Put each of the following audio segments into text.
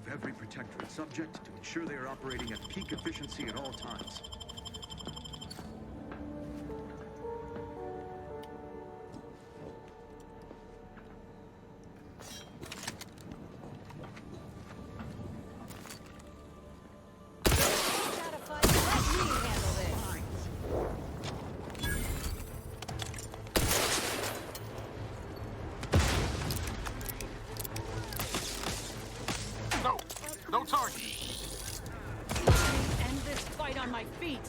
of every protectorate subject to ensure they are operating at peak efficiency at all times. No target. End this fight on my feet.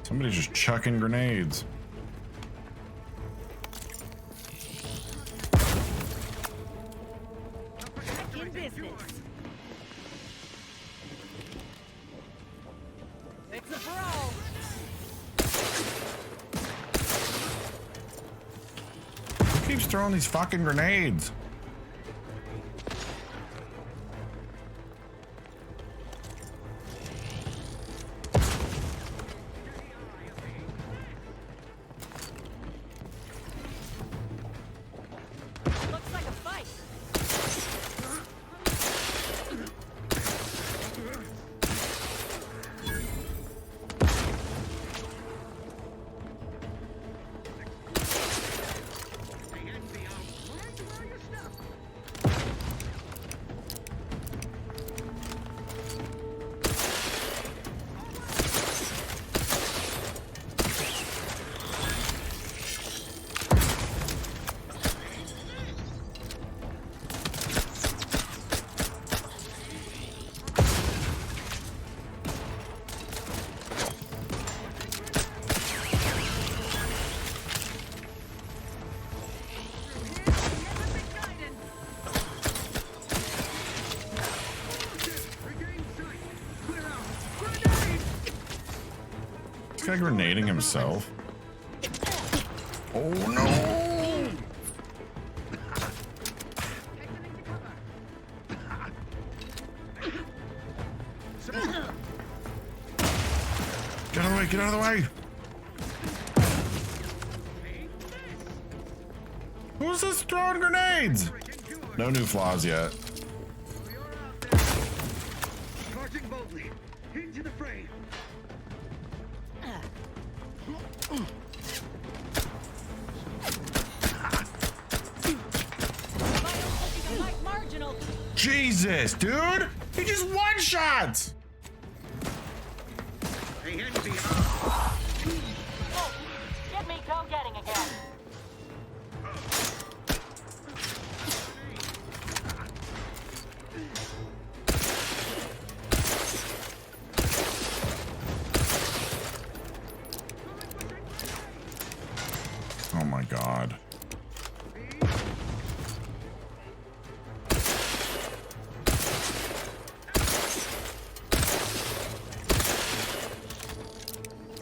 Somebody's just chucking grenades. Back in business. It's a brawl. Who keeps throwing these fucking grenades? Looks like a fight. This guy grenading himself. Oh no! Get out of the way! Get out of the way! Who's this throwing grenades? No new flaws yet. Charging boldly into the fray. Like marginal. Jesus, dude! He just one shots! Hey, envy. Get me go-getting again. Oh my god.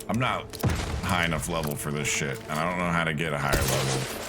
I'm not high enough level for this shit, and I don't know how to get a higher level.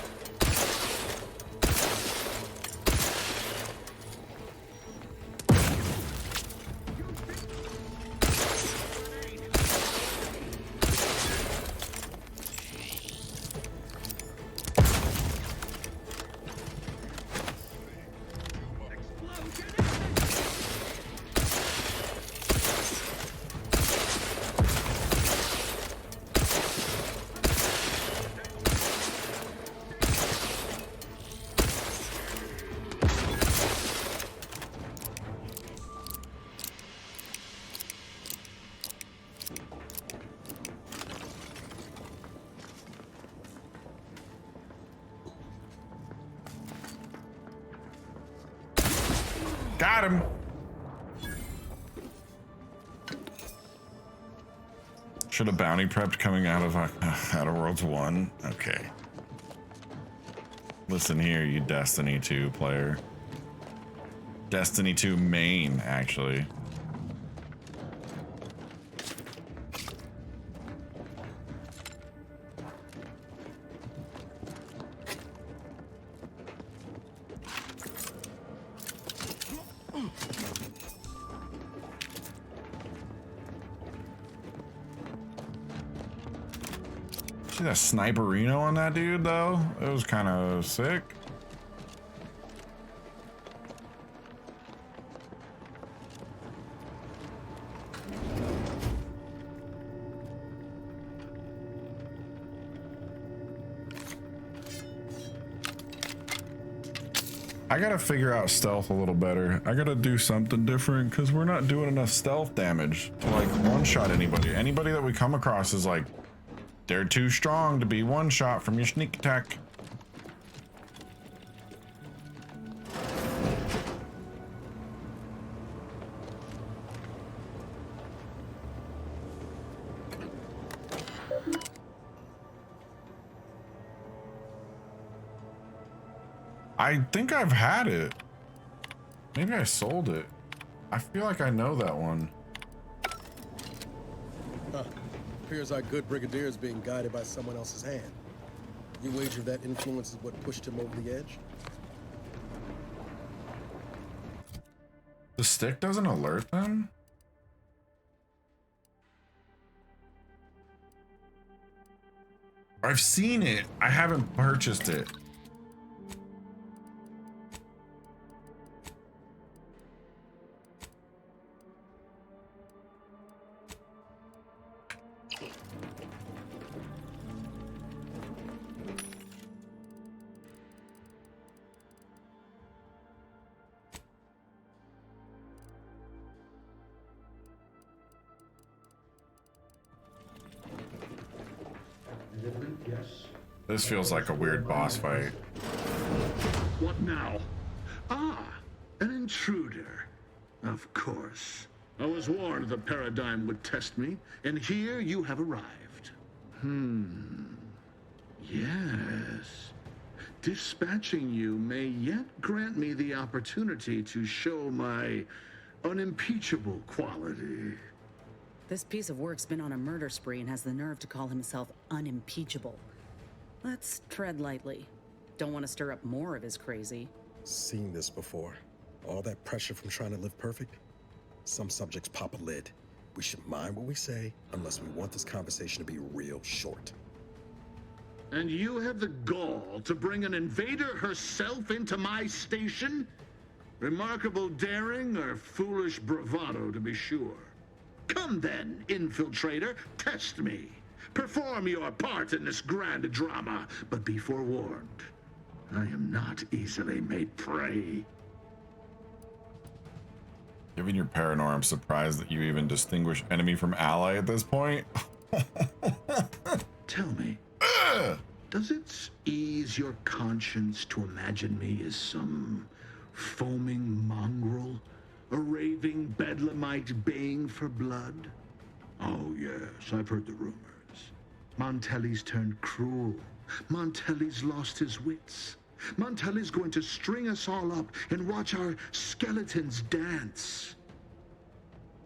Got him. Should have bounty prepped coming out of Outer Worlds 1. Okay. Listen here, you Destiny 2 player. Destiny 2 main, actually. See that sniperino on that dude though? It was kind of sick. I gotta figure out stealth a little better. I gotta do something different because we're not doing enough stealth damage to like one-shot anybody. Anybody that we come across is like, they're too strong to be one-shot from your sneak attack. I think I've had it. Maybe I sold it. I feel like I know that one. Appears our good brigadier is being guided by someone else's hand. You wager that influence is what pushed him over the edge? The stick doesn't alert them? I've seen it. I haven't purchased it. Yes. This feels like a weird boss fight. What now? Ah, an intruder. Of course. I was warned the paradigm would test me, and here you have arrived. Yes. Dispatching you may yet grant me the opportunity to show my unimpeachable quality. This piece of work's been on a murder spree and has the nerve to call himself unimpeachable. Let's tread lightly. Don't want to stir up more of his crazy. Seen this before. All that pressure from trying to live perfect. Some subjects pop a lid. We should mind what we say unless we want this conversation to be real short. And you have the gall to bring an invader herself into my station? Remarkable daring or foolish bravado, to be sure. Come then, infiltrator, test me. Perform your part in this grand drama, but be forewarned. I am not easily made prey. Given your paranoia, I'm surprised that you even distinguish enemy from ally at this point. Tell me, does it ease your conscience to imagine me as some foaming mongrel? A raving bedlamite baying for blood? Oh yes, I've heard the rumors. Montelli's turned cruel. Montelli's lost his wits. Montelli's going to string us all up and watch our skeletons dance.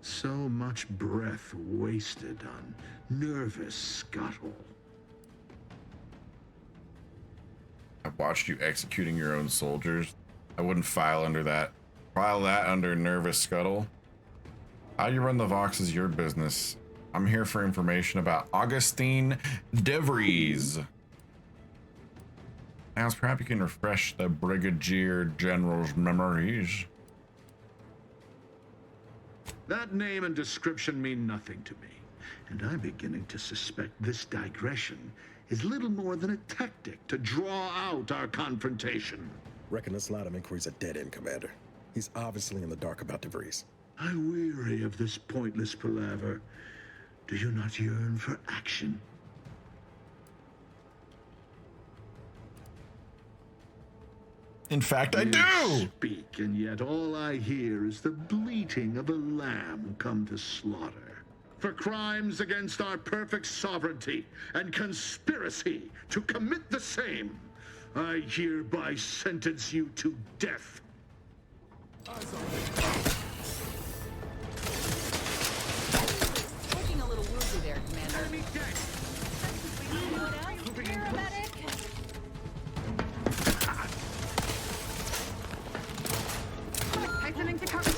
So much breath wasted on nervous scuttle. I've watched you executing your own soldiers. I wouldn't file under that. File that under nervous scuttle. How you run the Vox is your business. I'm here for information about Augustine DeVries. Now, perhaps you can refresh the Brigadier General's memories. That name and description mean nothing to me, and I'm beginning to suspect this digression is little more than a tactic to draw out our confrontation. Reckon this line of inquiry's a dead end, Commander. He's obviously in the dark about DeVries. I weary of this pointless palaver. Do you not yearn for action? In fact, I do! Speak, and yet all I hear is the bleating of a lamb come to slaughter. for crimes against our perfect sovereignty and conspiracy to commit the same, I hereby sentence you to death. Looking a little woozy there, Commander. Enemy dead. Anyone else? Paramedic? Tightening to cover.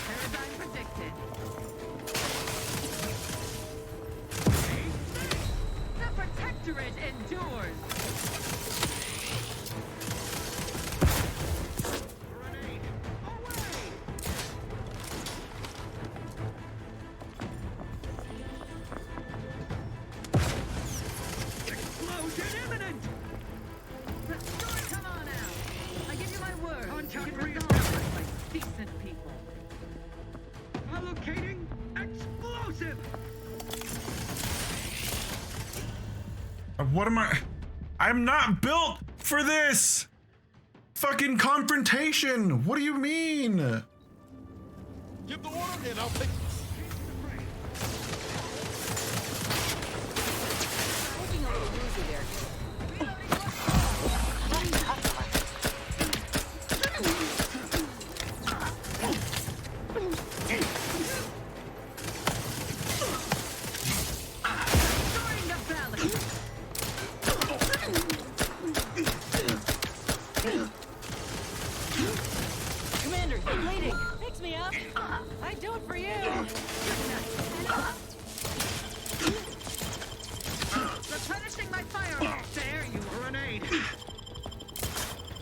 Paradigm predicted. The Protectorate endures. Grenade. Away. Explosion imminent. Come on out. I give you my word. Contact You can resolve reestablished. this like decent people. Allocating explosive. What am I? I'm not built for this fucking confrontation. What do you mean? Give the order and I'll take. Looking a little woozy there. During the valley. Commander, you're bleeding. Fix me up. I'd do it for you. Replenishing my firearms. There you are. Grenade.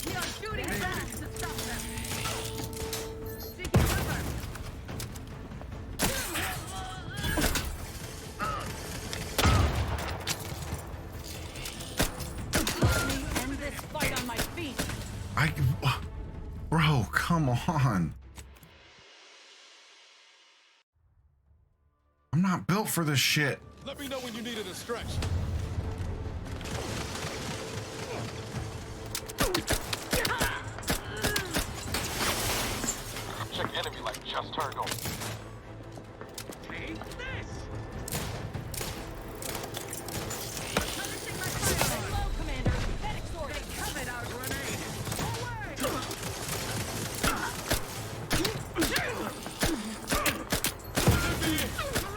We are shooting back to stop them. Seeking cover. Let me end this fight on my feet. Bro, come on. I'm not built for this shit. Let me know when you need a distraction. Check enemy light just turned on. Take this. Replenishing my firearms. Low, Commander. Medic sword. They covered our Grenade. Away.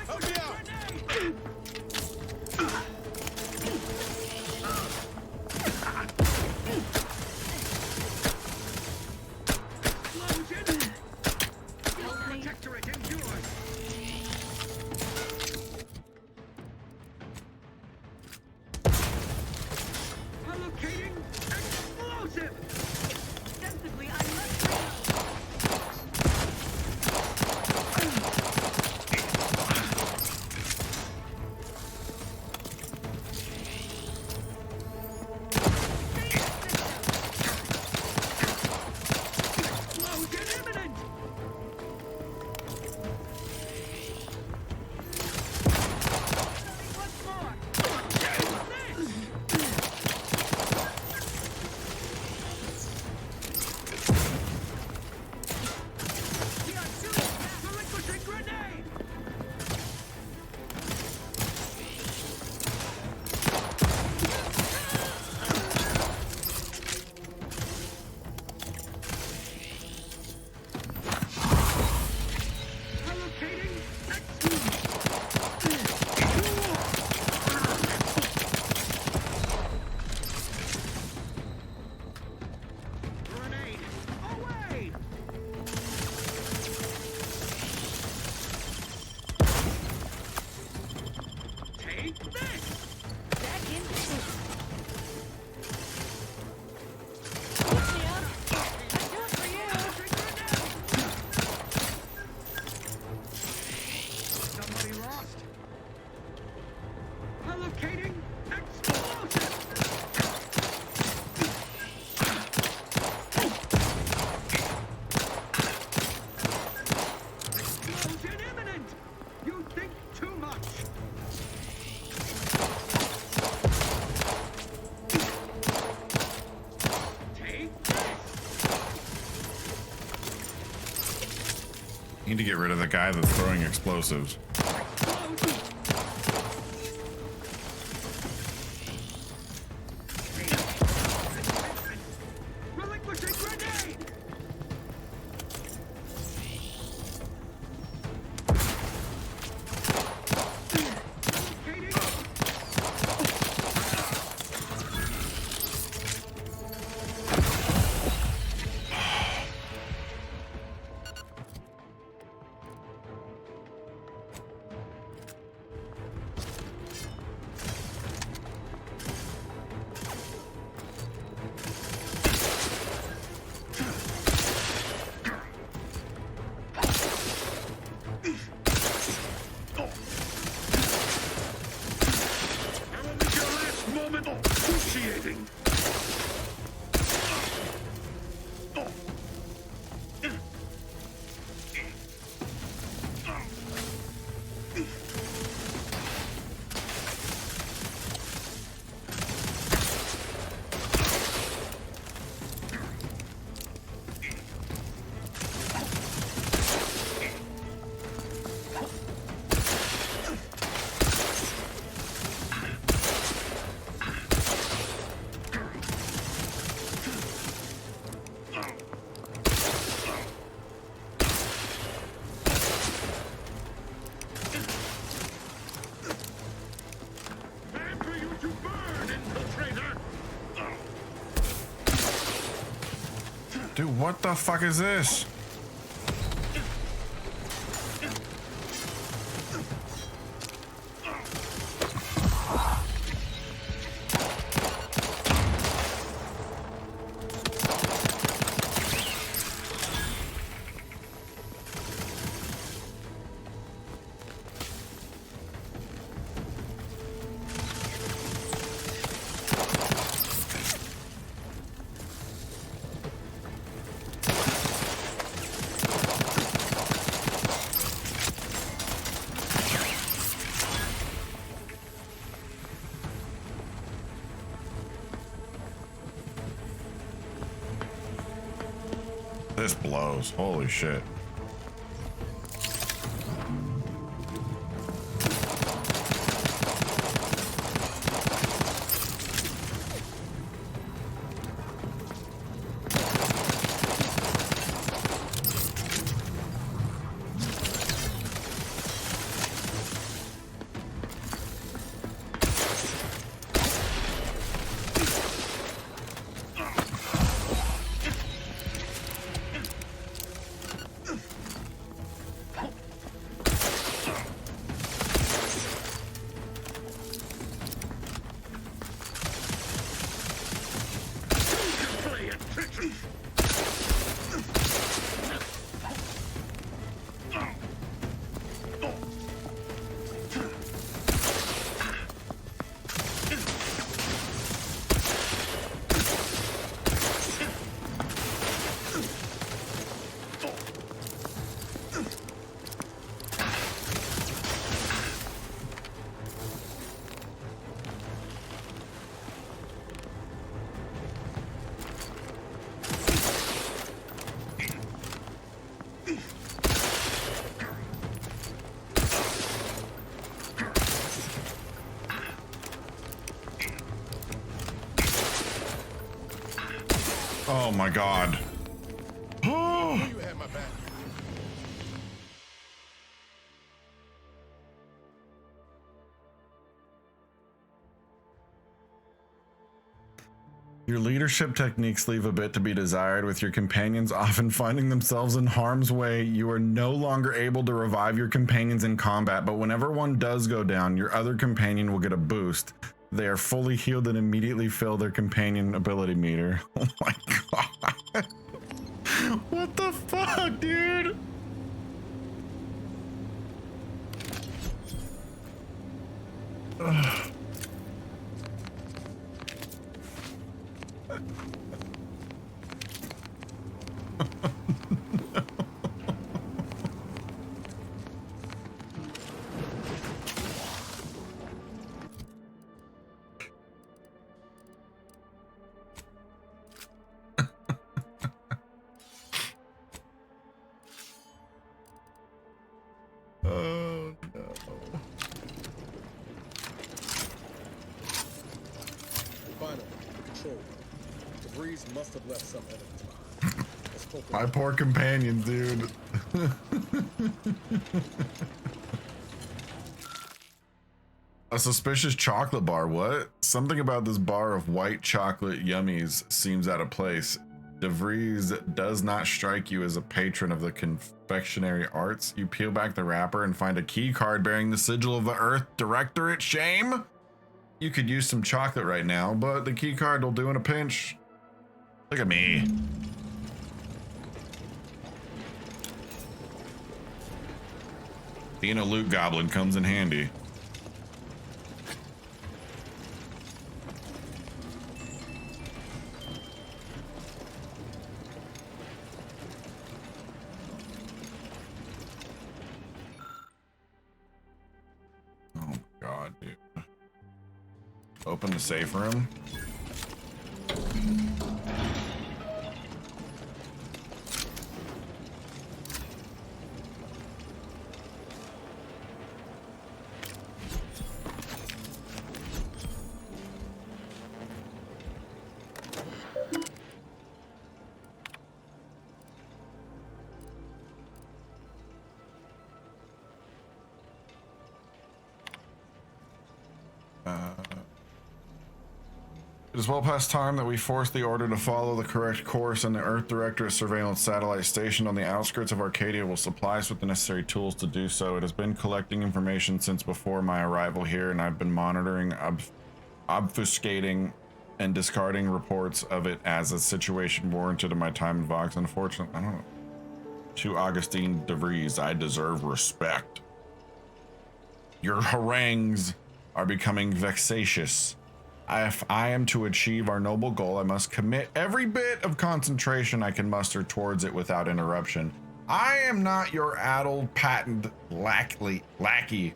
Help me out. Explosion. Your protectorate endures. Allocating explosive. Ostensibly, I must Explosion imminent. once more. We are shooting back. Relinquishing grenade. Allocating grenade. Away. Take this. Back in position. Fix me up. I'd do it for you. Somebody lost. Allocating explosive. Explosion imminent. You think too much. Take this. Need to get rid of the guy that's throwing explosives. Relinquishing grenade! Appreciating. Dude, what the fuck is this? This blows. Holy shit. Oh my god. You had my back. Your leadership techniques leave a bit to be desired, with your companions often finding themselves in harm's way. You are no longer able to revive your companions in combat, but whenever one does go down, your other companion will get a boost. They are fully healed and immediately fill their companion ability meter. Oh my god. What the fuck, dude? Ugh. control room. DeVries must have left some evidence behind. Let's focus My on poor companions, dude. A suspicious chocolate bar. What? Something about this bar of white chocolate yummies seems out of place. DeVries does not strike you as a patron of the confectionery arts. You peel back the wrapper and find a key card bearing the sigil of the Earth Directorate. Shame? You could use some chocolate right now, but the key card will do in a pinch. Look at me. Being a loot goblin comes in handy. Oh god, dude. Open the safe room. It is well past time that we force the order to follow the correct course, and the Earth Directorate surveillance satellite stationed on the outskirts of Arcadia will supply us with the necessary tools to do so. It has been collecting information since before my arrival here, and I've been monitoring, obfuscating, and discarding reports of it as a situation warranted in my time in Vox. Unfortunately, I don't know. To Augustine DeVries, I deserve respect. Your harangues are becoming vexatious. If I am to achieve our noble goal, I must commit every bit of concentration I can muster towards it without interruption. I am not your addled, patent lackey,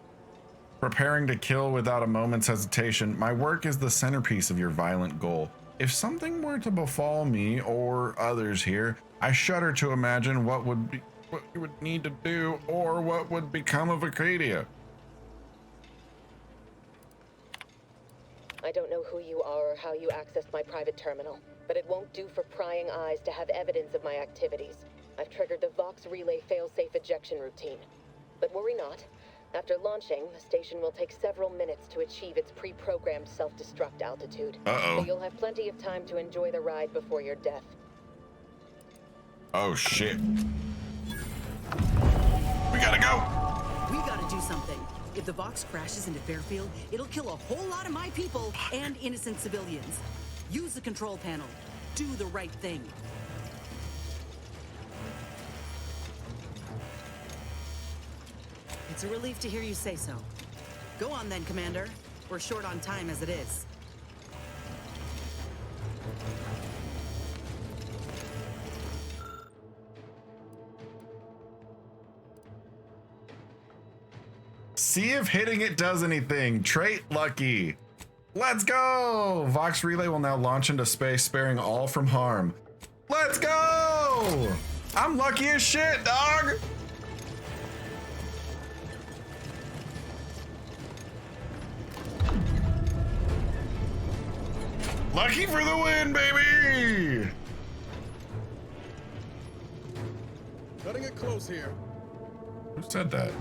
preparing to kill without a moment's hesitation. My work is the centerpiece of your violent goal. If something were to befall me or others here, I shudder to imagine what you would need to do, or what would become of Arcadia. I don't know who you are or how you accessed my private terminal, but it won't do for prying eyes to have evidence of my activities. I've triggered the Vox Relay failsafe ejection routine. But worry not. After launching, the station will take several minutes to achieve its pre-programmed self-destruct altitude. Uh-oh. So you'll have plenty of time to enjoy the ride before your death. Oh shit. We gotta go! We gotta do something. If the Vox crashes into Fairfield, it'll kill a whole lot of my people and innocent civilians. Use the control panel. Do the right thing. It's a relief to hear you say so. Go on then, Commander. We're short on time as it is. See if hitting it does anything. Trait lucky. Let's go! Vox Relay will now launch into space, sparing all from harm. Let's go! I'm lucky as shit, dog! Lucky for the win, baby! Cutting it close here. Who said that?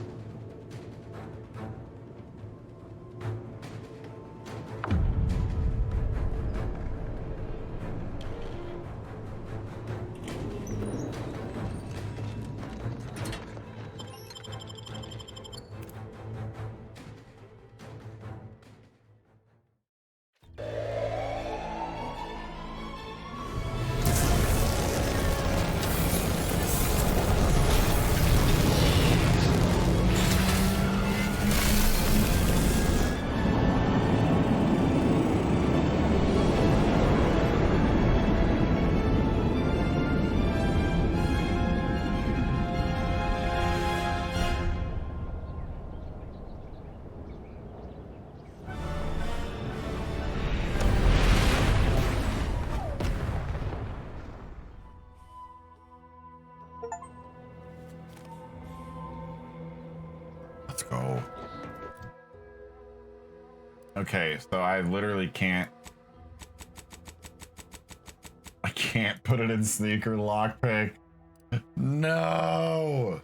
Let's go. Okay, so I literally can't can't put it in sneaker lockpick. No.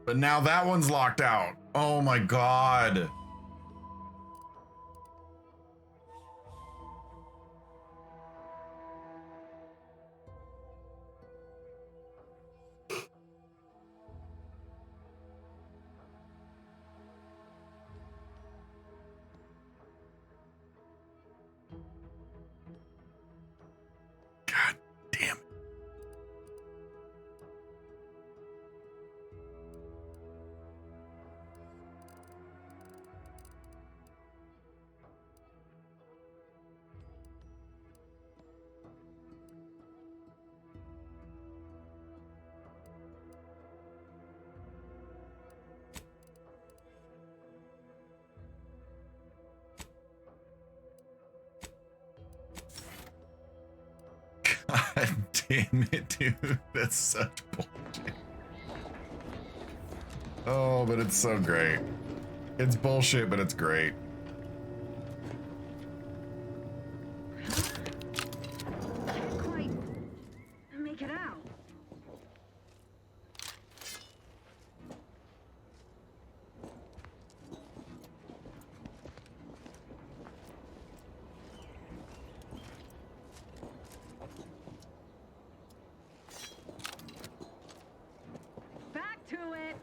But now that one's locked out. Oh my god. God damn it. God damn it, dude. That's such bullshit. Oh, but it's so great. It's bullshit, but it's great. Can't quite make it out. Back to it.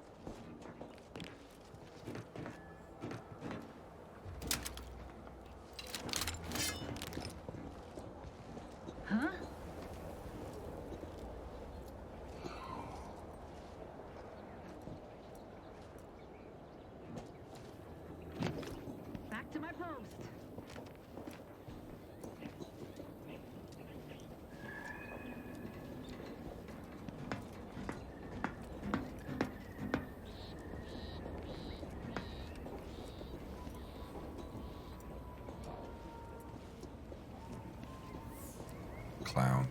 Huh? Back to my post. Clown.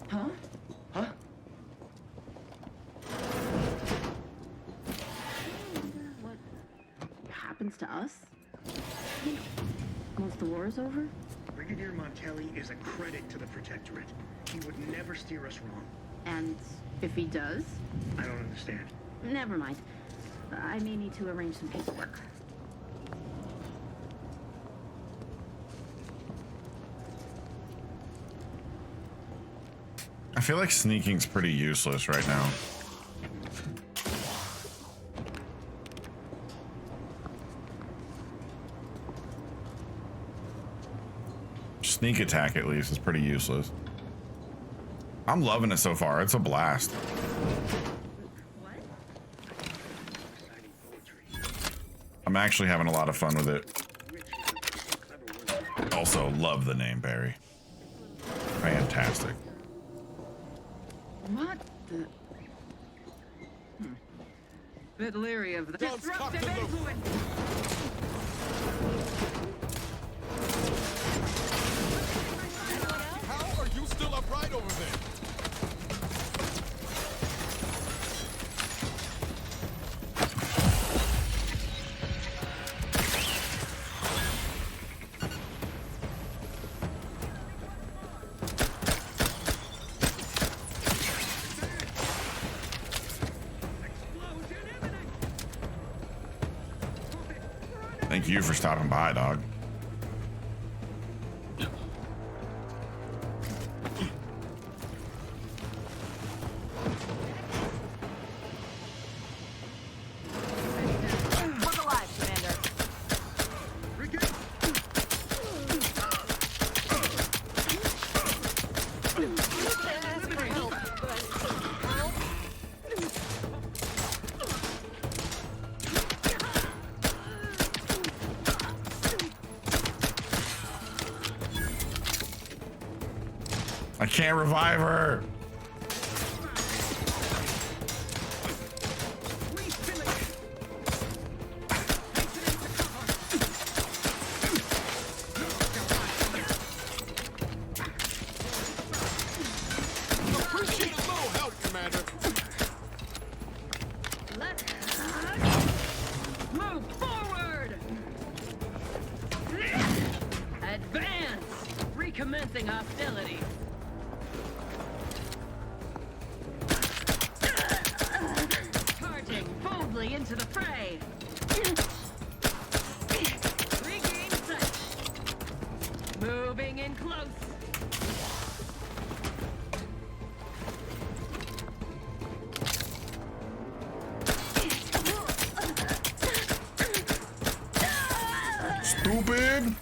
Huh? Huh? What happens to us? Once the war is over? Brigadier Montelli is a credit to the Protectorate. He would never steer us wrong. And if he does? I don't understand. Never mind. I may need to arrange some paperwork. I feel like sneaking's pretty useless right now. Sneak attack, at least, is pretty useless. I'm loving it so far. It's a blast. What? Reciting poetry. I'm actually having a lot of fun with it. Rich is a clever word. Also, love the name Barry. Fantastic. What the? Bit leery of the disruptive influence. How are you still upright over there? Thank you for stopping by, dog. Look alive, Commander. I can't revive her. Appreciate it, Sensing hostility. Charging boldly into the fray. Regain sight. Moving in close. Stupid.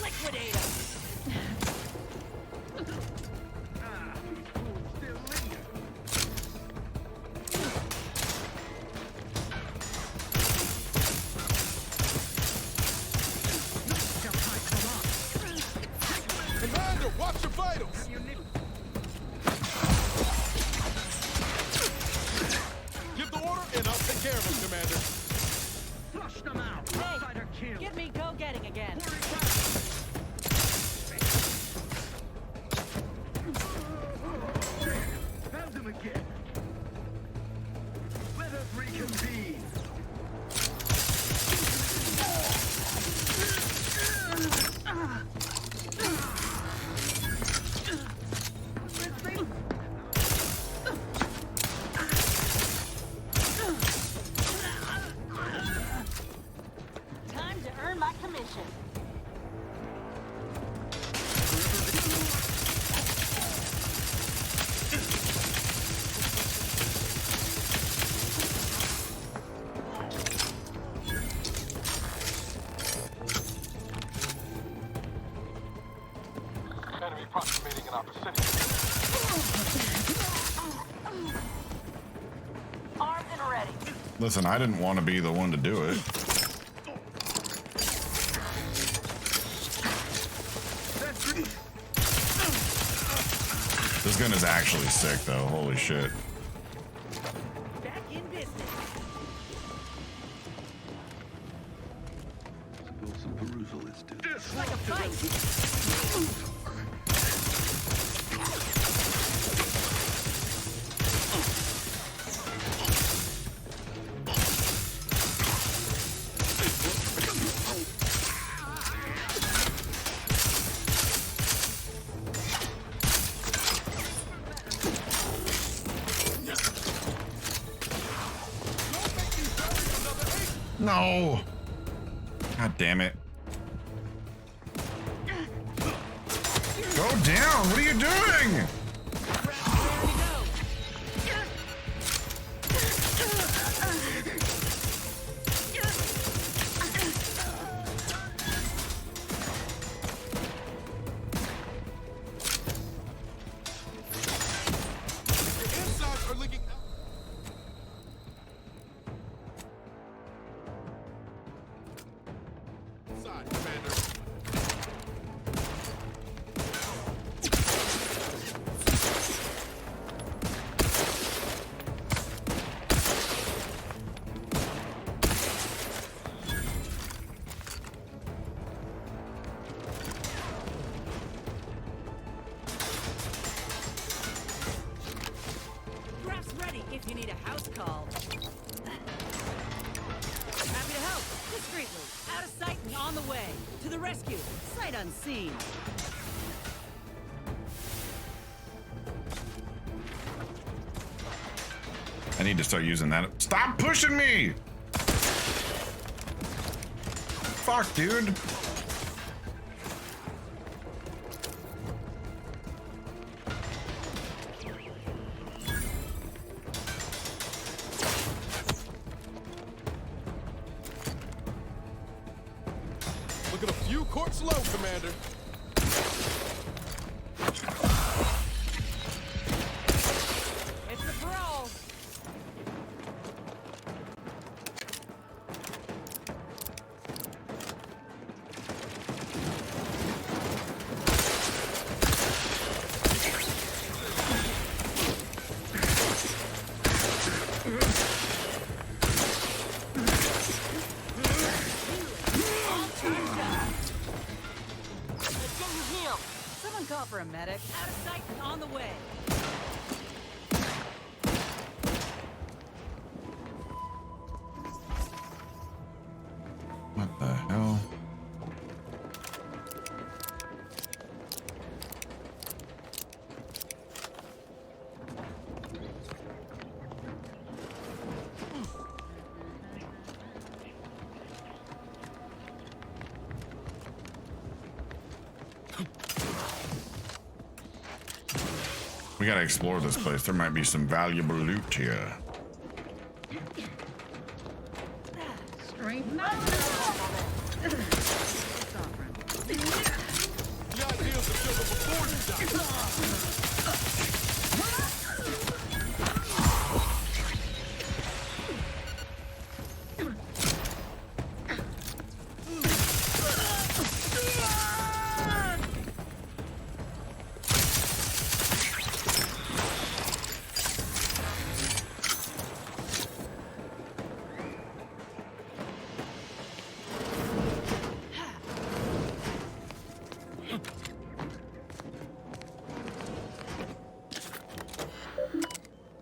Liquidator. Commander, watch your vitals. Give the order, and I'll take care of them, Commander. Flush them out. Hey, Fighter kill. get me go-getting again. Found them again. Let us reconvene. Time to earn my commission. Enemy approximating in our vicinity. Armed and ready. Listen, I didn't want to be the one to do it. This gun is actually sick, though. Holy shit. Back in business. Suppose some perusal is due. Like a fight. No. God damn it. Go down. What are you doing? Your insides are leaking out. Side, Commander. Graph's ready if you need a house call. Happy to help. Discreetly. Out of sight and on the way. To the rescue. Sight unseen. I need to start using that. Stop pushing me! Fuck, dude. Looking a few courts low, Commander. It's the parole. All charged up. Someone call for a medic. Out of sight and on the way. What the hell? We gotta explore this place. There might be some valuable loot here. The idea is to kill them before you die.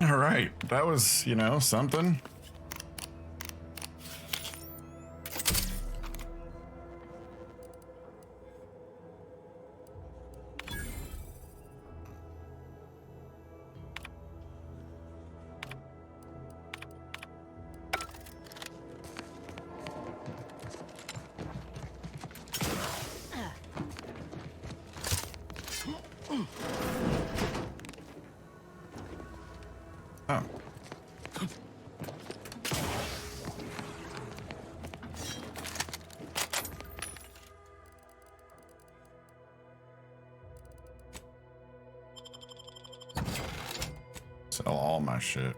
All right, that was, you know, something. Oh. Sell all my shit.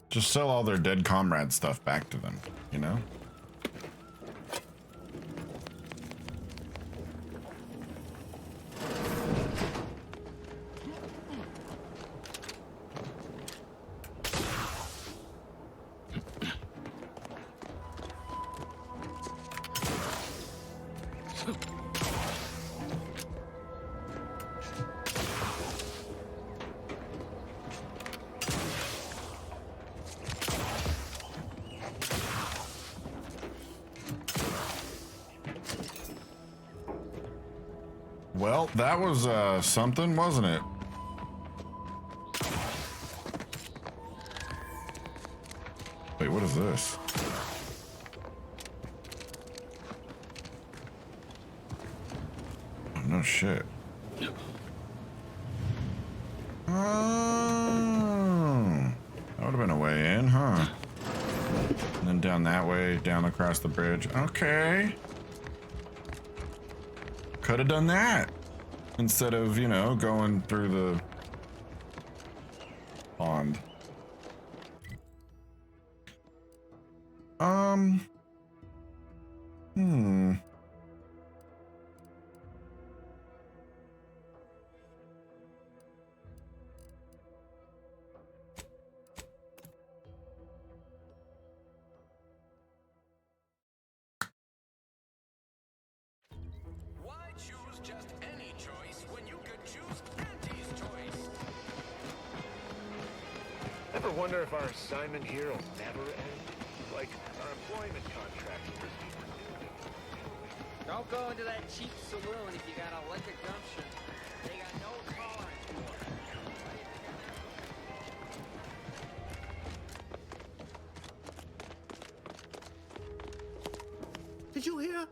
Just sell all their dead comrade stuff back to them, you know? Well, that was something, wasn't it? Wait, what is this? Oh, no shit. Oh, that would have been a way in, huh? And then down that way, down across the bridge. Okay. Could have done that instead of, you know, going through the pond. Ever wonder if our assignment here will never end? Like our employment contract. Don't go into that cheap saloon if you got a liquor gumption. They got no tolerance for it. Did you hear?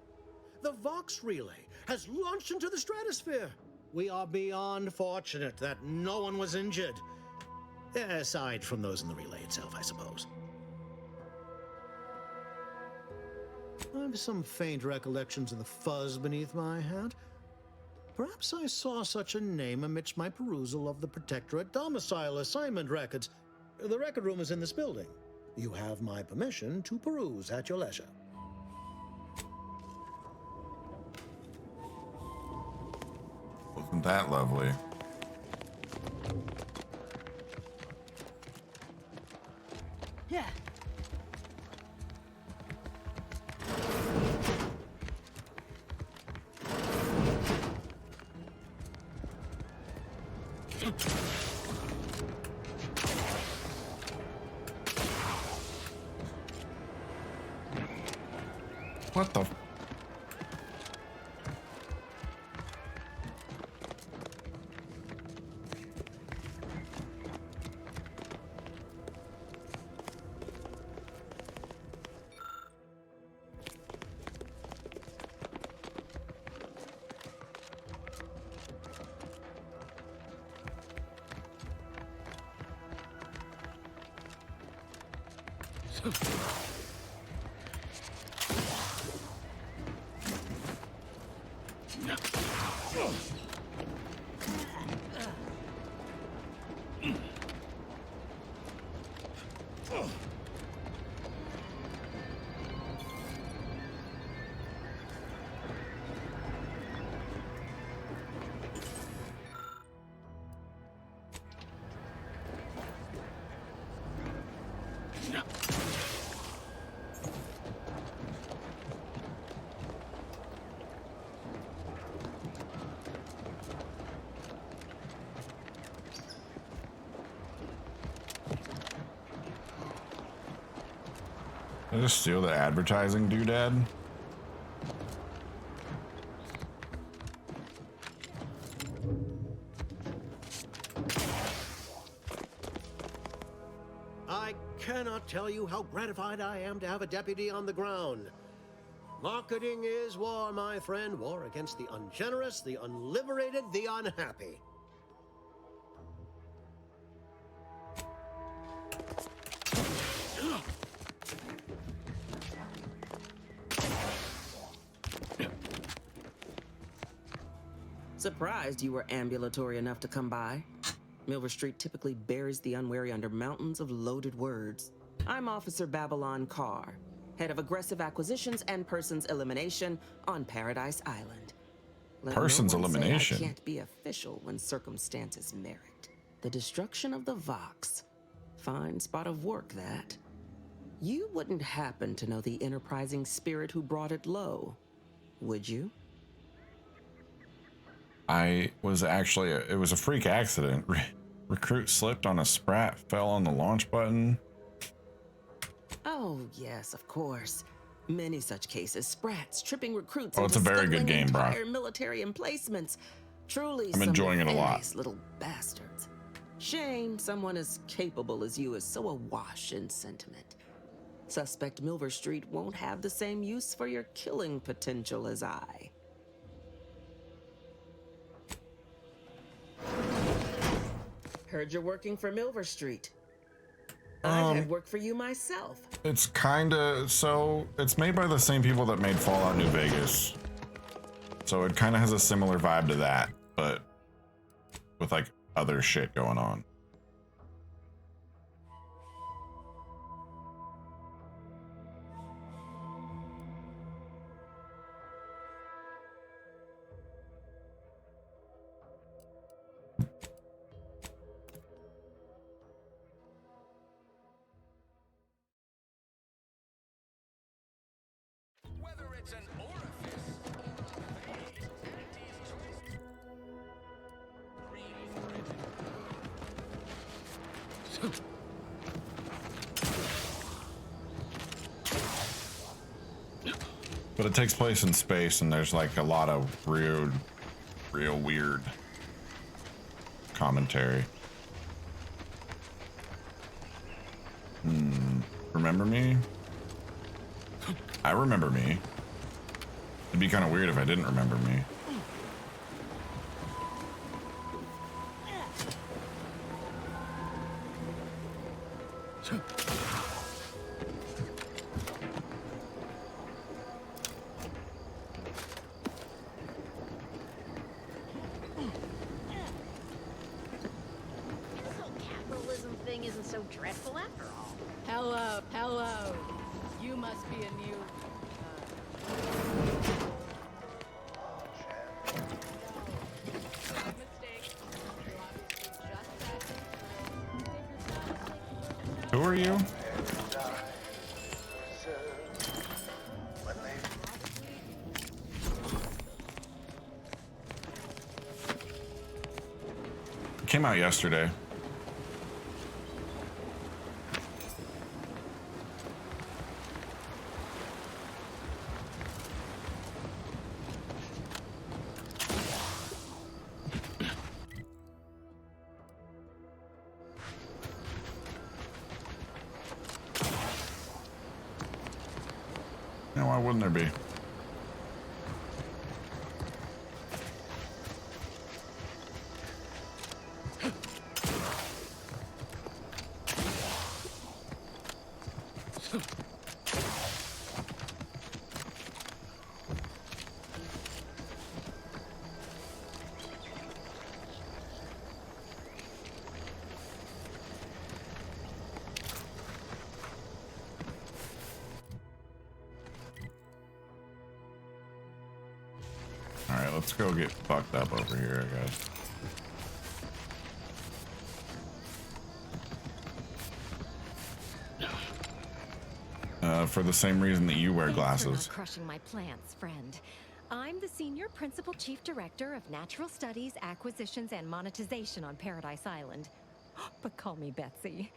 The Vox relay has launched into the stratosphere. We are beyond fortunate that no one was injured. Aside from those in the relay itself, I suppose. I have some faint recollections of the fuzz beneath my hat. Perhaps I saw such a name amidst my perusal of the Protectorate domicile assignment records. The record room is in this building. You have my permission to peruse at your leisure. Wasn't that lovely? Yeah. What the? Did I just steal the advertising doodad? I cannot tell you how gratified I am to have a deputy on the ground. Marketing is war, my friend. War against the ungenerous, the unliberated, the unhappy. Surprised you were ambulatory enough to come by. Milver Street typically buries the unwary under mountains of loaded words. I'm Officer Babylon Carr, head of aggressive acquisitions and persons elimination on Paradise Island. Let Persons no one say elimination? I can't be official when circumstances merit. The destruction of the Vox. Fine spot of work, that. You wouldn't happen to know the enterprising spirit who brought it low, would you? I was actually, it was a freak accident. Recruit slipped on a sprat, fell on the launch button. Oh, yes, of course. Many such cases. Sprats tripping recruits. Oh, it's a into very good scuttling game, bro. entire military emplacements. Truly, I'm enjoying it a lot. nefarious little bastards. Shame someone as capable as you is so awash in sentiment. Suspect Milver Street won't have the same use for your killing potential as I. Heard you're working for Milver Street. I've had work for you myself. It's kinda, so it's made by the same people that made Fallout New Vegas. So it kinda has a similar vibe to that, but with like other shit going on. Whether it's an orifice or But it takes place in space, and there's like a lot of real weird commentary. Remember me? I remember me. It'd be kind of weird if I didn't remember me. This whole capitalism thing isn't so dreadful after all. Hello, hello. You must be a new. Who are you? It came out yesterday. Why wouldn't there be? Alright, let's go get fucked up over here, I guess. For the same reason that you wear glasses. Thanks for not crushing my plants, friend. I'm the Senior Principal Chief Director of Natural Studies, Acquisitions, and Monetization on Paradise Island. But call me Betsy.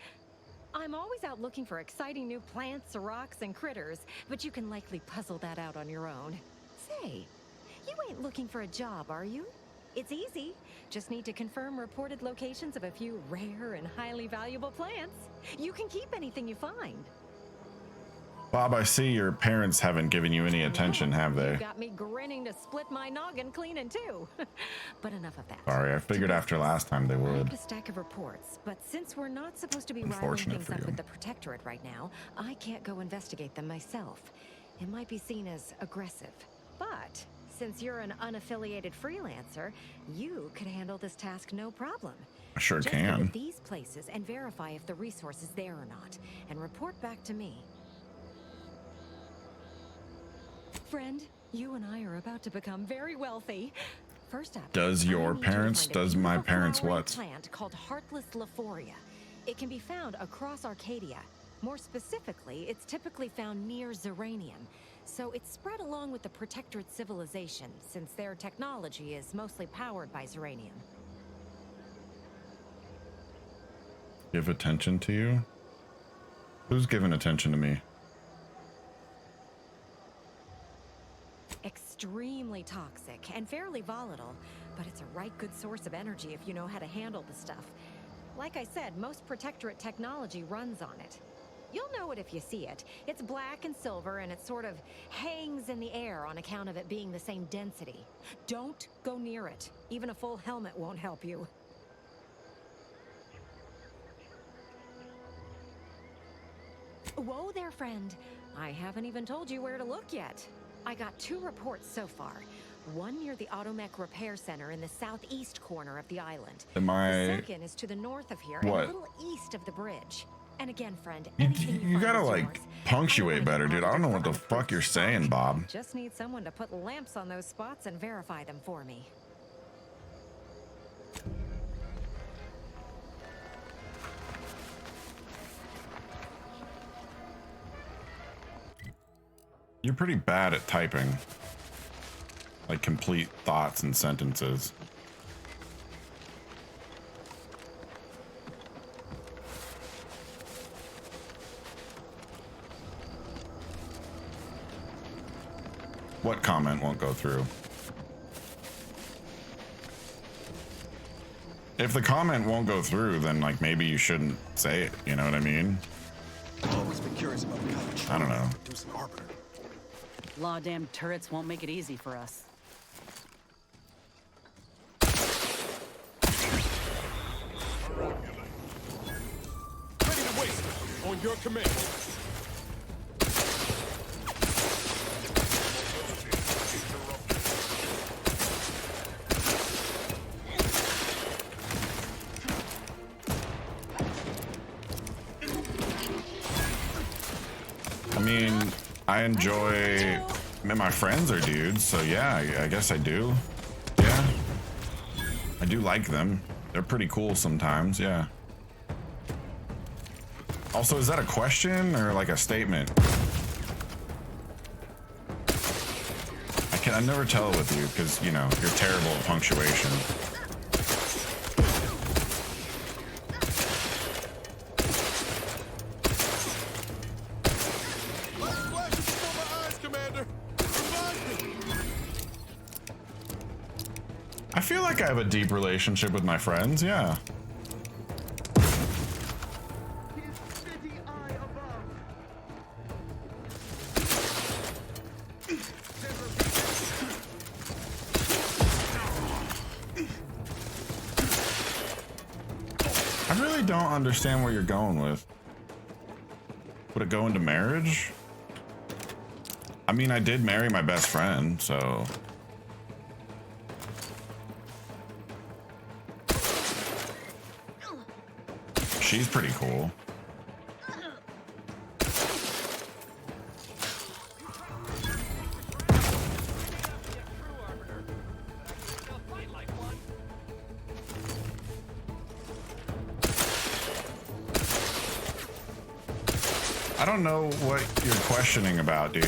I'm always out looking for exciting new plants, rocks, and critters, but you can likely puzzle that out on your own. Say, you ain't looking for a job, are you? It's easy. Just need to confirm reported locations of a few rare and highly valuable plants. You can keep anything you find. Bob, I see your parents haven't given you any attention, have they? You got me grinning to split my noggin clean in two. But enough of that. Sorry, I figured after last time they I would. have a stack of reports, but since we're not supposed to be rivaling Unfortunate things for up you. with the Protectorate right now, I can't go investigate them myself. It might be seen as aggressive. But since you're an unaffiliated freelancer, you could handle this task no problem. I sure Just can. visit these places and verify if the resource is there or not, and report back to me. Friend, you and I are about to become very wealthy. First up, Does I your need you to parents, find a does my beautiful parents flowering what? plant called Heartless Lephoria. It can be found across Arcadia. More specifically, it's typically found near Zeranium. So it's spread along with the Protectorate civilization, since their technology is mostly powered by Zeranium. Give attention to you? Who's giving attention to me? Extremely toxic and fairly volatile, but it's a right good source of energy if you know how to handle the stuff. Like I said, most Protectorate technology runs on it. You'll know it if you see it. It's black and silver, and it sort of hangs in the air on account of it being the same density. Don't go near it. Even a full helmet won't help you. Whoa there, friend. I haven't even told you where to look yet. I got 2 reports so far. One near the Automech Repair Center in the southeast corner of the island. Am I... The second is to the north of here, What? and a little east of the bridge. And again, friend, You gotta like punctuate better, dude. I don't know what the fuck you're saying, Bob. just need someone to put lamps on those spots and verify them for me. You're pretty bad at typing. Like complete thoughts and sentences. What comment won't go through? If the comment won't go through, then like maybe you shouldn't say it. You know what I mean? I've always been curious about the kind of I don't know. produce an arbiter. Law damn turrets won't make it easy for us. Ready to wait. On your command. I mean, I enjoy. I mean, my friends are dudes, so yeah, I guess I do. Yeah, I do like them. They're pretty cool sometimes. Yeah. Also, is that a question or like a statement? I never tell with you because, you know, you're terrible at punctuation. I feel like I have a deep relationship with my friends, yeah. I really don't understand where you're going with. Would it go into marriage? I mean, I did marry my best friend, so... She's pretty cool. I don't know what you're questioning about, dude.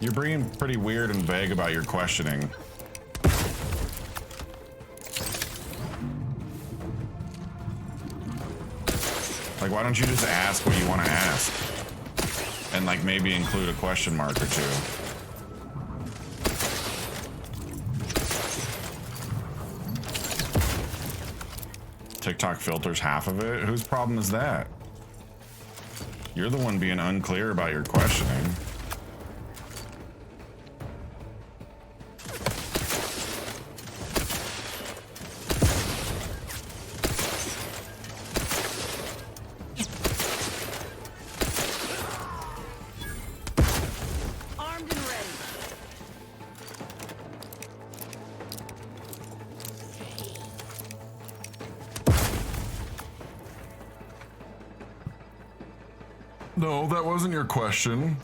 You're being pretty weird and vague about your questioning. Like, why don't you just ask what you want to ask? And like maybe include a question mark or two. TikTok filters half of it? Whose problem is that? You're the one being unclear about your questioning. Armed and ready. No, that wasn't your question.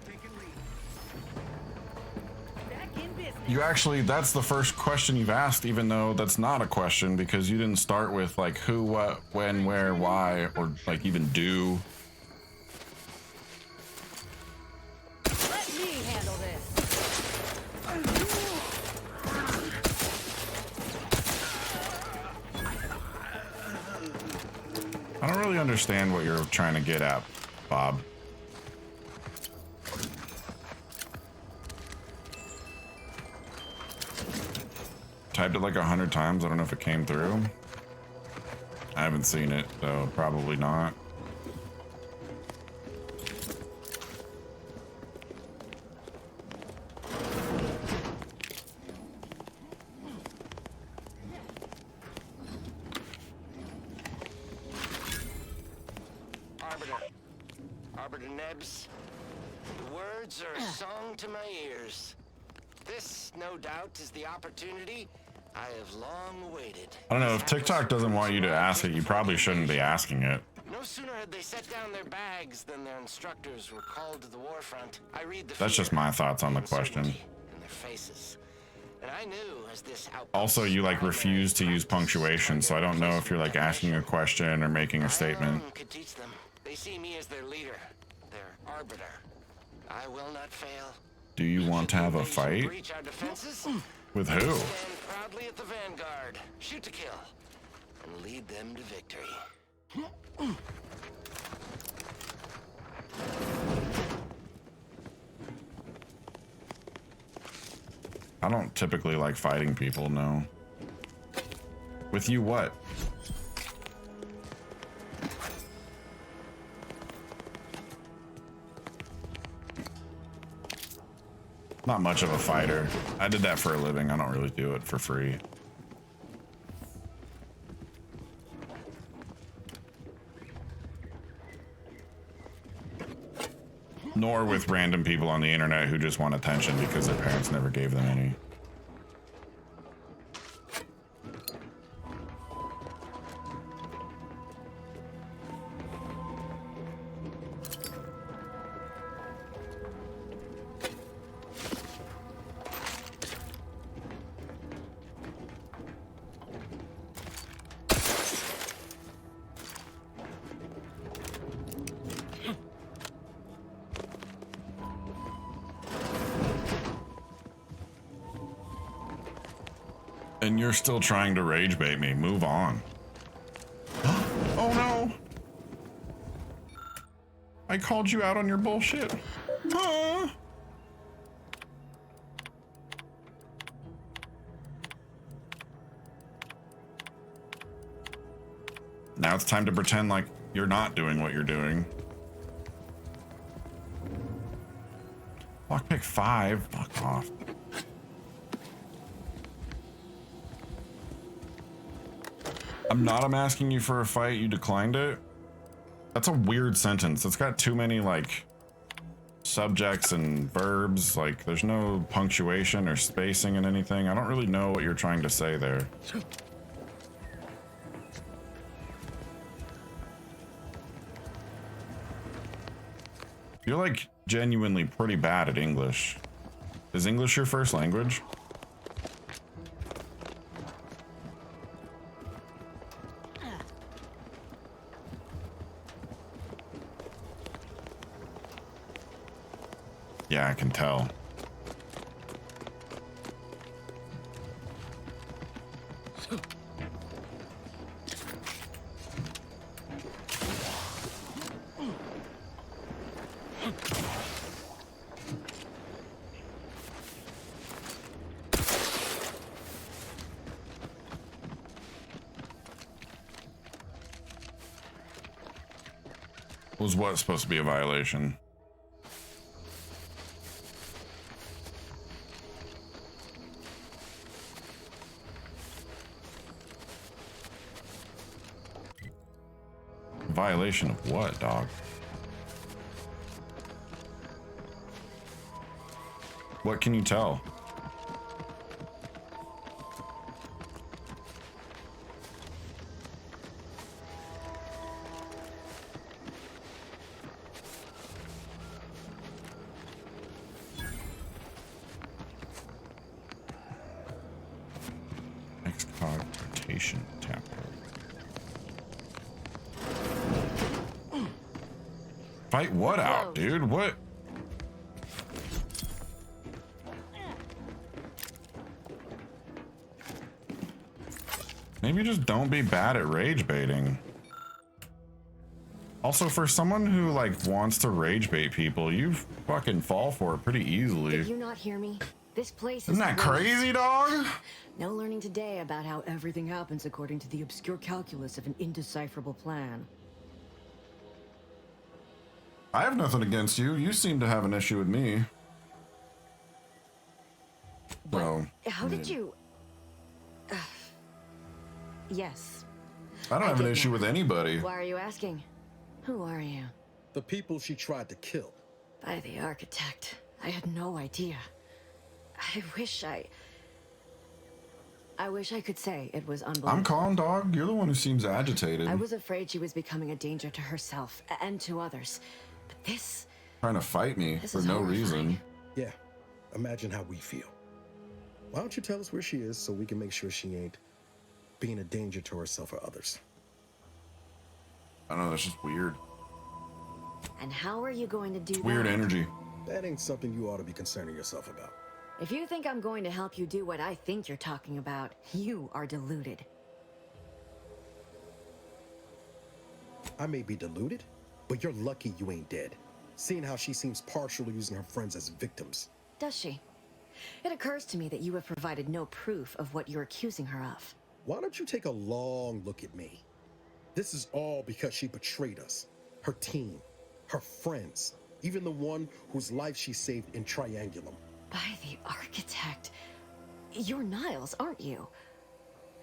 You actually, that's the first question you've asked, even though that's not a question because you didn't start with like who, what, when, where, why, or like even do. Let me handle this. I don't really understand what you're trying to get at, Bob. Typed it like 100 times. I don't know if it came through. I haven't seen it, so probably not. Arbiter Nebs, the words are a song to my ears. This, no doubt, is the opportunity I have long awaited. I don't know, if TikTok doesn't want you to ask it, you probably shouldn't be asking it. No sooner had they set down their bags than their instructors were called to the war front. I read the That's just my thoughts on the question. in their faces. And I knew as this Also, you like refuse to use punctuation, so I don't know if you're like asking a question or making a statement. could teach them. They see me as their leader, their arbiter. I will not fail. Do you want to have a fight? Breach our defenses. With who? Stand proudly at the vanguard. Shoot to kill. and lead them to victory. I don't typically like fighting people, no. With you, what? Not much of a fighter. I did that for a living. I don't really do it for free. Nor with random people on the internet who just want attention because their parents never gave them any. And you're still trying to rage bait me. Move on. Oh no! I called you out on your bullshit. Huh? Now it's time to pretend like you're not doing what you're doing. Lockpick 5. Fuck off. I'm asking you for a fight. You declined it. That's a weird sentence. It's got too many like subjects and verbs. Like there's no punctuation or spacing in anything. I don't really know what you're trying to say there. You're like genuinely pretty bad at English. Is English your first language? Yeah, I can tell. Was what supposed to be a violation? Violation of what, dog? What can you tell? Excognition tap. Fight what out, dude? What? Maybe just don't be bad at rage baiting. Also, for someone who like wants to rage bait people, you fucking fall for it pretty easily. Did you not hear me? This place is Isn't that crazy, dog? No learning today about how everything happens according to the obscure calculus of an indecipherable plan. I have nothing against you. You seem to have an issue with me. So, how did you... yes. I don't have an issue with anybody. Why are you asking? Who are you? The people she tried to kill. By the architect. I had no idea. I wish I could say it was unbelievable. I'm calm, dog. You're the one who seems agitated. I was afraid she was becoming a danger to herself and to others. But this... Trying to fight me for no reason. Yeah, imagine how we feel. Why don't you tell us where she is so we can make sure she ain't being a danger to herself or others? I don't know, that's just weird. And how are you going to do that? Weird energy. That ain't something you ought to be concerning yourself about. If you think I'm going to help you do what I think you're talking about, you are deluded. I may be deluded, but you're lucky you ain't dead. Seeing how she seems partial to using her friends as victims. Does she? It occurs to me that you have provided no proof of what you're accusing her of. Why don't you take a long look at me? This is all because she betrayed us. Her team, her friends, even the one whose life she saved in Triangulum. By the architect. You're Niles, aren't you?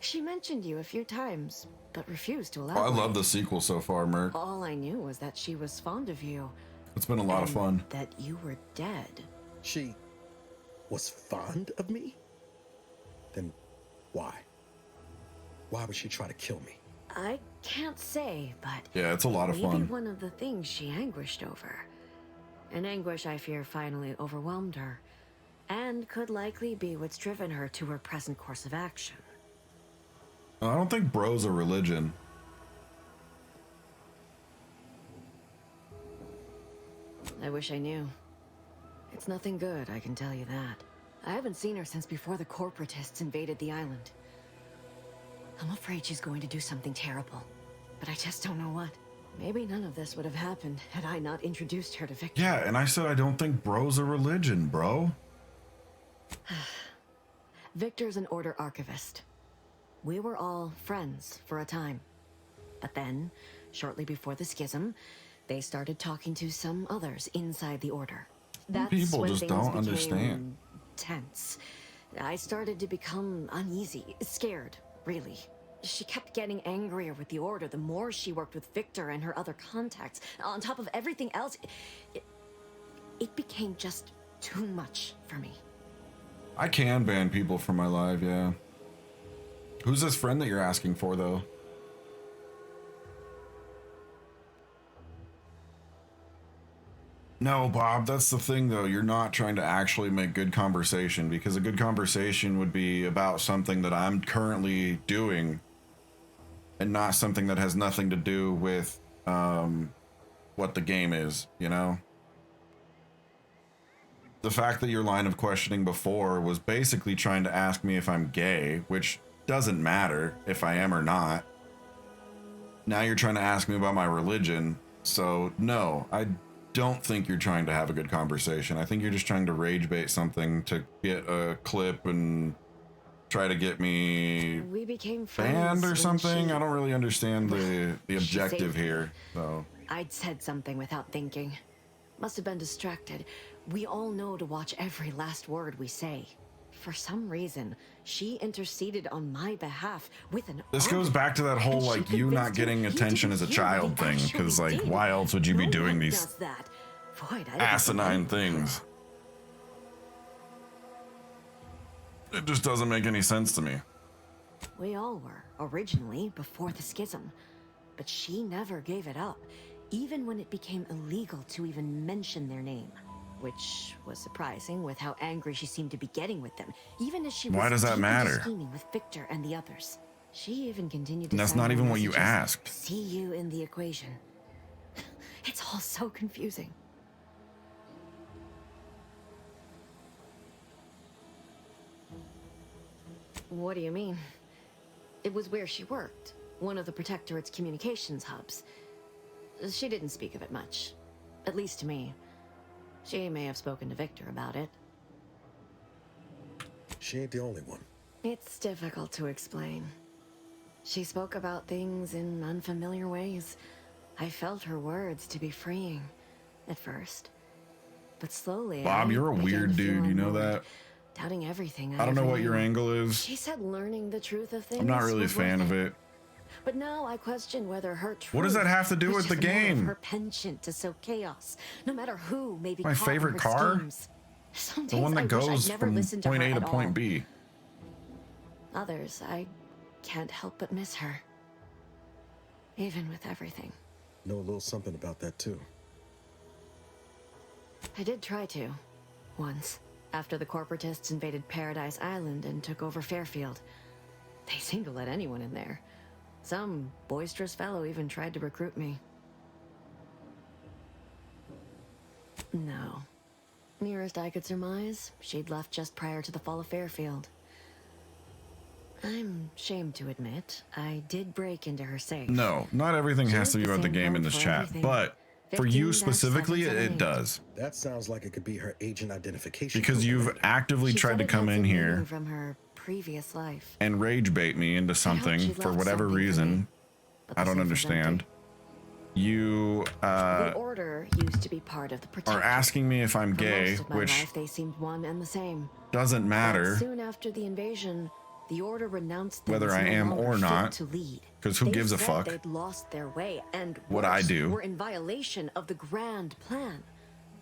She mentioned you a few times, but refused to Oh, elaborate. I love the sequel so far, Merc. All I knew was that she was fond of you. It's been a lot of fun. That you were dead. She was fond of me? Then why? Why would she try to kill me? I can't say, but Yeah, it's a lot of maybe fun. one of the things she anguished over. An anguish I fear finally overwhelmed her, and could likely be what's driven her to her present course of action. I don't think bro's a religion. I wish I knew. It's nothing good, I can tell you that. I haven't seen her since before the corporatists invaded the island. I'm afraid she's going to do something terrible, but I just don't know what. Maybe none of this would have happened had I not introduced her to Victor. Yeah, and I said I don't think bro's a religion, bro. Victor's an Order archivist. We were all friends for a time. But then, shortly before the schism, they started talking to some others inside the Order. That's People when just things don't became understand. Tense. I started to become uneasy, scared, really. She kept getting angrier with the Order the more she worked with Victor and her other contacts. On top of everything else, it became just too much for me. I can ban people from my live, yeah. Who's this friend that you're asking for, though? No, Bob, that's the thing, though. You're not trying to actually make good conversation, because a good conversation would be about something that I'm currently doing and not something that has nothing to do with what the game is, you know? The fact that your line of questioning before was basically trying to ask me if I'm gay, which doesn't matter if I am or not. Now you're trying to ask me about my religion, so no, I don't think you're trying to have a good conversation. I think you're just trying to rage bait something to get a clip and try to get me We became friends banned or when something. she- I don't really understand the She objective saved me. here, so. I'd said something without thinking. Must have been distracted. We all know to watch every last word we say. For some reason, she interceded on my behalf with an This goes back to that whole, And she like, you not convinced getting him he attention didn't as a hear what he child thing, actually because, like, did. why else would you be No doing one these does that. Void, I didn't asinine believe- things? It just doesn't make any sense to me. We all were, originally, before the schism. But she never gave it up, even when it became illegal to even mention their name. Which was surprising with how angry she seemed to be getting with them, even as she was Why does that deep into matter? scheming with Victor and the others. She even continued to And that's send not me even what you messages, asked. See you in the equation. It's all so confusing. What do you mean? It was where she worked, one of the Protectorate's communications hubs. She didn't speak of it much, at least to me. She may have spoken to Victor about it. She ain't the only one. It's difficult to explain. She spoke about things in unfamiliar ways. I felt her words to be freeing at first. But slowly, Bob, I you're a began weird to feel dude, you know unwilling, that? doubting everything. I don't know ever what your knew. angle is. She said learning the truth of things. I'm not really a was fan worth of it. But now I question whether her truth What does that have to do was with the just more of game? Her penchant to sow chaos, no matter who may be My caught in favorite her car? schemes. Some The days one I that wish I'd goes never from listened to point her A to at point all. B. Others, I can't help but miss her. Even with everything. Know a little something about that too. I did try to. Once. After the corporatists invaded Paradise Island and took over Fairfield. They seemed to let anyone in there. Some boisterous fellow even tried to recruit me. No. Nearest I could surmise, she'd left just prior to the fall of Fairfield. I'm ashamed to admit, I did break into her safe. No, not everything has to be about the game in this chat, but for you specifically, it does. That sounds like it could be her agent identification. Because you've actively tried to come in here from her previous life and rage bait me into something for whatever reason. I don't understand. You the Order used to be part of the Protectorate. are asking me if I'm gay, most of my which life, they seemed one and the same. doesn't matter. But soon after the invasion, the Order renounced them Whether as I no am longer or fit not, to lead. because who They gives a said fuck They'd lost their way, and what I worse, do. were in violation of the grand plan.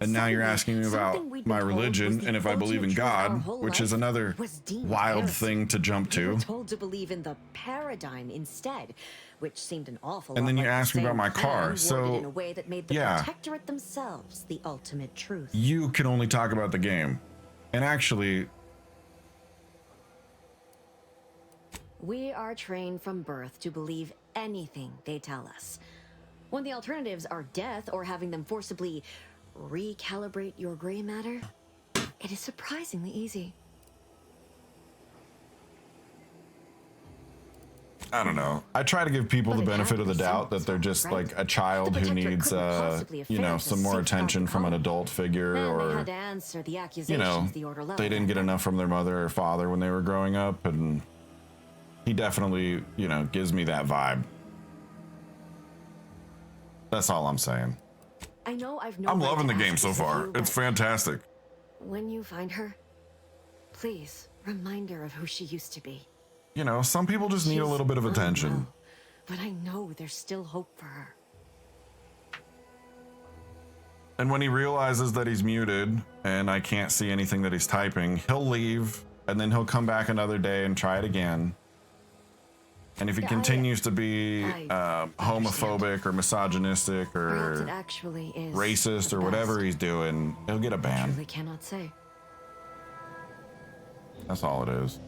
And now you're Suddenly, asking me about something we'd my been told was religion the and if I believe in ultimate truth our God, whole which is life another was deemed wild heresy. thing to jump We were to. told to believe in the paradigm instead, which seemed an awful And lot then you like the asked me about same my plan car, worded so, in a way that made the yeah. Protectorate themselves the ultimate truth. You can only talk about the game. And actually, We are trained from birth to believe anything they tell us. When the alternatives are death or having them forcibly recalibrate your gray matter, it is surprisingly easy. I don't know. I try to give people the benefit of the doubt that they're just like a child who needs, you know, some more attention from an adult figure, Then they or, had to answer the you accusations know, the Order leveled they didn't at get them. enough from their mother or father when they were growing up, and he definitely, you know, gives me that vibe. That's all I'm saying. I know I've no I'm right loving to the game ask so this of far. you, It's but fantastic. when you find her, please remind her of who she used to be. You know, some people just need a little bit of attention. But I know there's still hope for her. And when he realizes that he's muted and I can't see anything that he's typing, he'll leave and then he'll come back another day and try it again. And if he continues to be homophobic or misogynistic Perhaps it or actually is racist for or the whatever best. he's doing, he'll get a I ban. truly cannot say. That's all it is.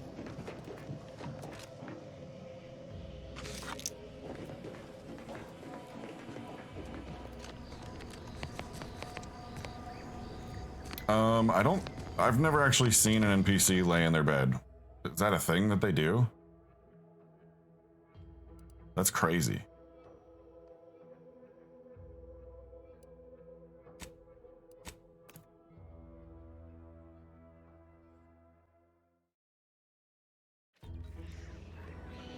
I've never actually seen an NPC lay in their bed. Is that a thing that they do? That's crazy.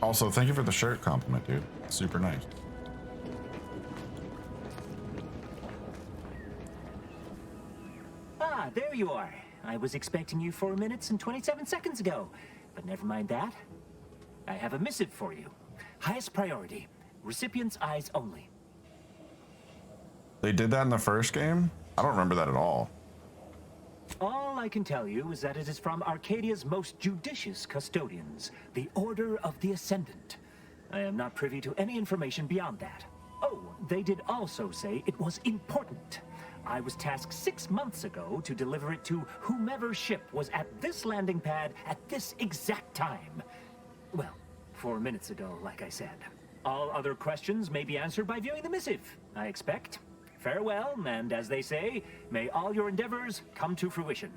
Also, thank you for the shirt compliment, dude. Super nice. Ah, there you are. I was expecting you 4 minutes and 27 seconds ago. But never mind that. I have a missive for you. Highest priority. Recipient's eyes only. They did that in the first game? I don't remember that at all. All I can tell you is that it is from Arcadia's most judicious custodians, the Order of the Ascendant. I am not privy to any information beyond that. Oh, they did also say it was important. I was tasked 6 months ago to deliver it to whomever ship was at this landing pad at this exact time. Well, 4 minutes ago, like I said. All other questions may be answered by viewing the missive, I expect. Farewell, and as they say, may all your endeavors come to fruition.